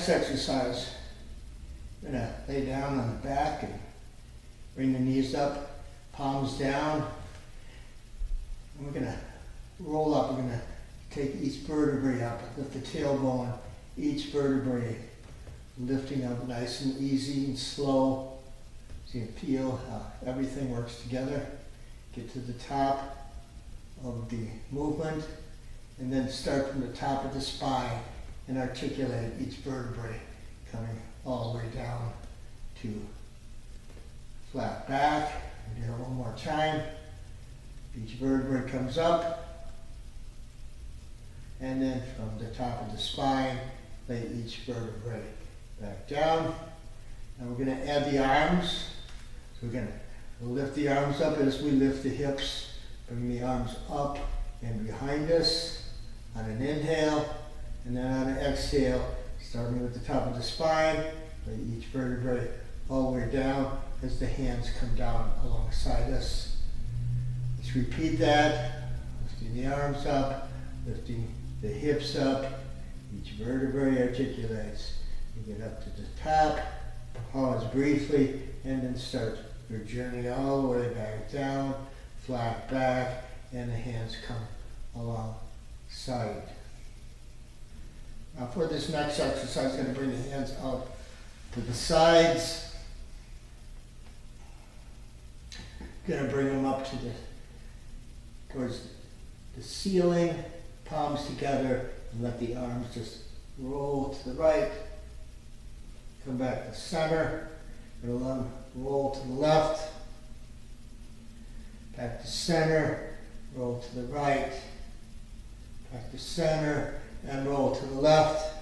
next exercise, I'm going to lay down on the back and bring the knees up, palms down. And we're going to roll up. We're going to take each vertebrae up, lift the tailbone, each vertebrae lifting up nice and easy and slow. So you feel how everything works together. Get to the top of the movement and then start from the top of the spine and articulate each vertebrae coming all the way down to flat back. Do it one more time. Each vertebrae comes up, and then from the top of the spine, lay each vertebrae back down. And we're going to add the arms. So we're going to lift the arms up as we lift the hips. Bring the arms up and behind us on an inhale, and then on an exhale, starting with the top of the spine, lay each vertebrae all the way down as the hands come down alongside us. Let's repeat that, lifting the arms up, lifting the hips up, each vertebrae articulates. You get up to the top, pause briefly, and then start your journey all the way back down, flat back, and the hands come alongside. Now for this next exercise, I'm going to bring the hands out to the sides. Going to bring them up to towards the ceiling, palms together, and let the arms just roll to the right. Come back to center, and let them roll to the left. Back to center, roll to the right. Back to center, and roll to the left.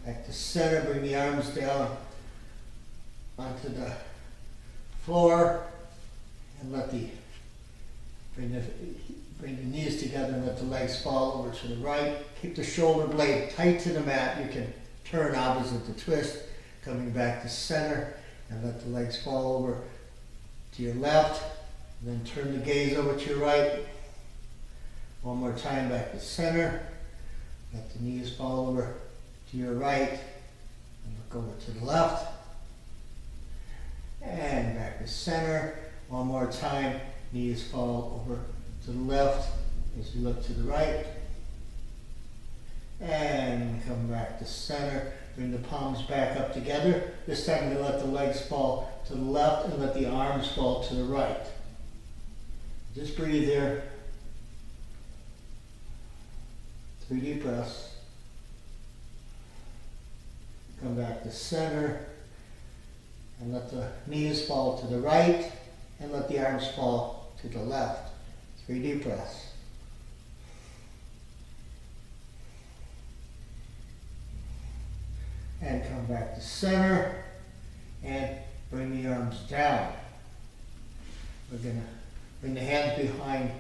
Back to center, bring the arms down onto the floor, and bring the knees together and let the legs fall over to the right. Keep the shoulder blade tight to the mat. You can turn opposite the twist, coming back to center, and let the legs fall over to your left. And then turn the gaze over to your right. One more time, back to center. Let the knees fall over to your right, and look over to the left. And back to center. One more time, knees fall over to the left as you look to the right. And come back to center. Bring the palms back up together. This time you let the legs fall to the left and let the arms fall to the right. Just breathe here. 3 deep breaths. Come back to center and let the knees fall to the right and let the arms fall to the left. 3 deep breaths. And come back to center and bring the arms down. We're going to bring the hands behind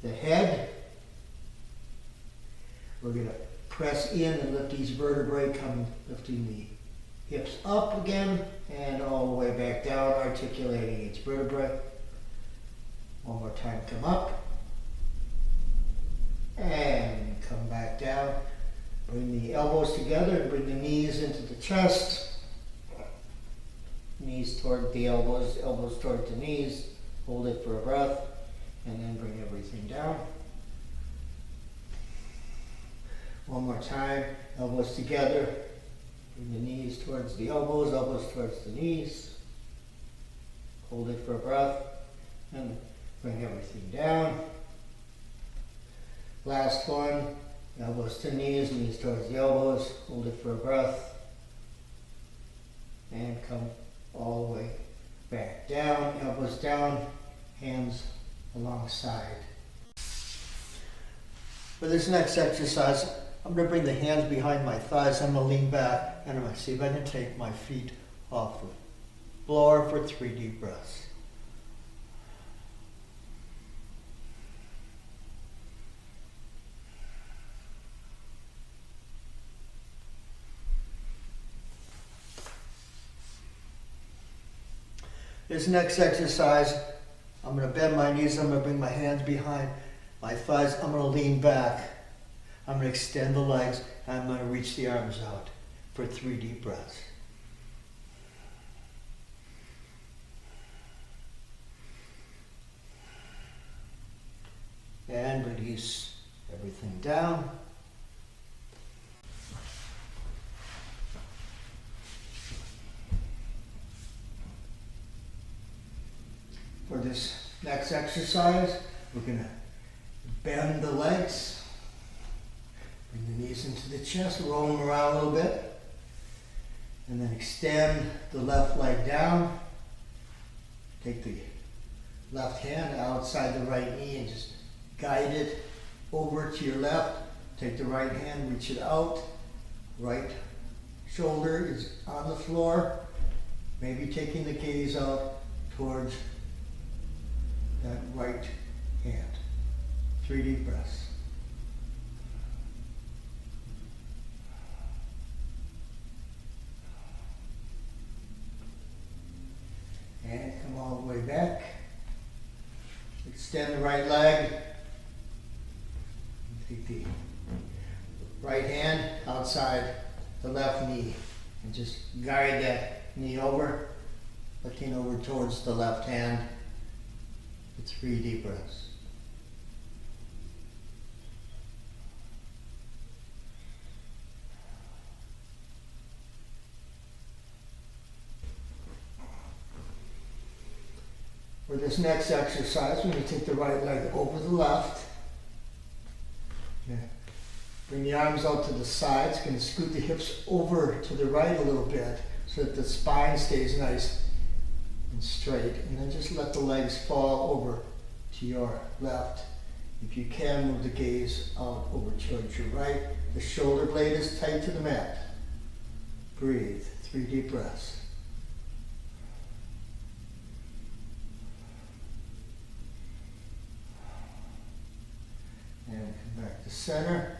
the head. We're going to press in and lift each vertebrae, lifting the hips up again and all the way back down, articulating each vertebrae. One more time, come up and come back down. Bring the elbows together and bring the knees into the chest. Knees toward the elbows, elbows toward the knees. Hold it for a breath and then bring everything down. One more time, elbows together. Bring the knees towards the elbows, elbows towards the knees. Hold it for a breath and bring everything down. Last one, elbows to knees, knees towards the elbows. Hold it for a breath and come all the way back down, elbows down, hands alongside. For this next exercise, I'm going to bring the hands behind my thighs. I'm going to lean back and I'm going to see if I can take my feet off the floor for 3 deep breaths. This next exercise, I'm going to bend my knees, I'm going to bring my hands behind my thighs, I'm going to lean back. I'm going to extend the legs, and I'm going to reach the arms out for 3 deep breaths. And release everything down. For this next exercise, we're going to bend the legs, bring the knees into the chest, roll them around a little bit, and then extend the left leg down. Take the left hand outside the right knee and just guide it over to your left. Take the right hand, reach it out. Right shoulder is on the floor. Maybe taking the gaze out towards that right hand. 3 deep breaths. And come all the way back. Extend the right leg. Take the right hand outside the left knee and just guide that knee over, looking over towards the left hand for 3 deep breaths. For this next exercise, we're going to take the right leg over the left. Bring the arms out to the sides. Going to scoot the hips over to the right a little bit so that the spine stays nice and straight. And then just let the legs fall over to your left. If you can, move the gaze out over towards your right. The shoulder blade is tight to the mat. Breathe. 3 deep breaths. And come back to center.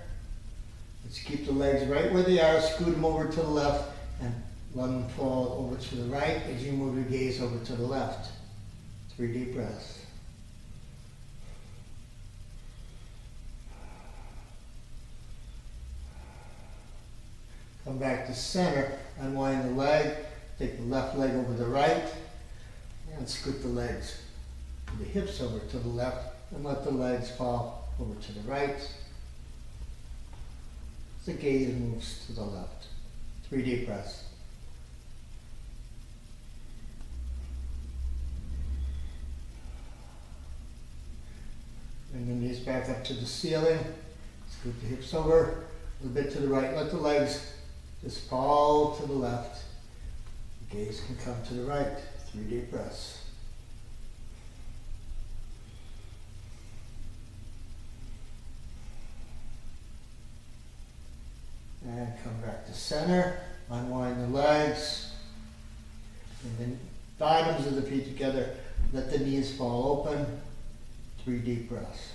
Let's keep the legs right where they are. Scoot them over to the left and let them fall over to the right as you move your gaze over to the left. 3 deep breaths. Come back to center. Unwind the leg. Take the left leg over the right. And scoot the legs, the hips over to the left and let the legs fall over to the right. The gaze moves to the left. 3 deep breaths. Bring the knees back up to the ceiling. Scoot the hips over a little bit to the right. Let the legs just fall to the left. The gaze can come to the right. 3 deep breaths. And come back to center. Unwind the legs. And then bottoms of the feet together. Let the knees fall open. 3 deep breaths.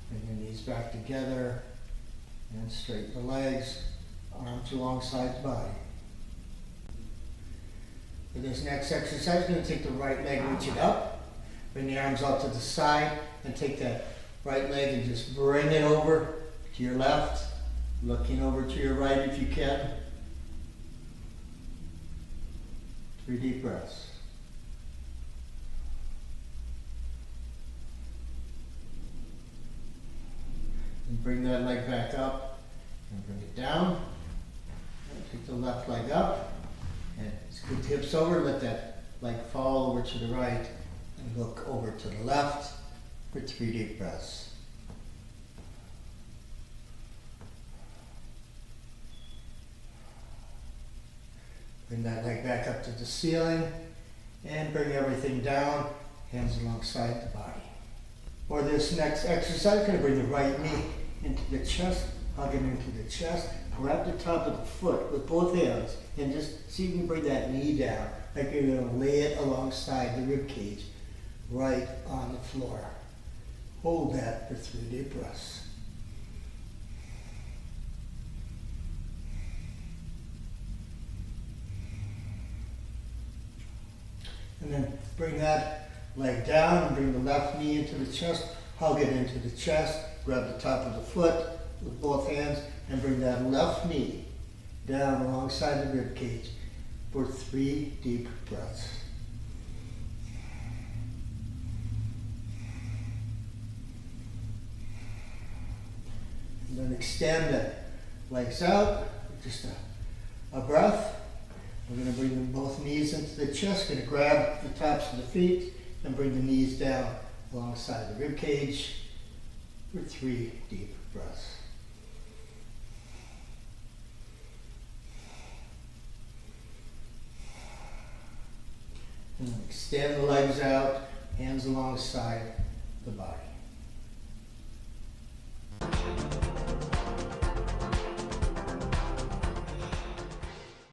Bring your knees back together. And straighten the legs. Arms alongside the body. For this next exercise, we're going to take the right leg, reach it up, bring the arms out to the side, and take that right leg and just bring it over to your left, looking over to your right if you can. 3 deep breaths. And bring that leg back up, and bring it down. And take the left leg up. And scoot the hips over, let that leg fall over to the right and look over to the left for 3 deep breaths. Bring that leg back up to the ceiling and bring everything down, hands alongside the body. For this next exercise, I'm going to bring the right knee into the chest, hug it into the chest. Grab the top of the foot with both hands and just see if you can bring that knee down. Like you're going to lay it alongside the rib cage, right on the floor. Hold that for 3 deep breaths. And then bring that leg down and bring the left knee into the chest, hug it into the chest, grab the top of the foot with both hands and bring that left knee down alongside the rib cage for 3 deep breaths. And then extend the legs out, just a breath. We're going to bring them both knees into the chest, going to grab the tops of the feet and bring the knees down alongside the rib cage for 3 deep breaths. And then extend the legs out, hands alongside the body.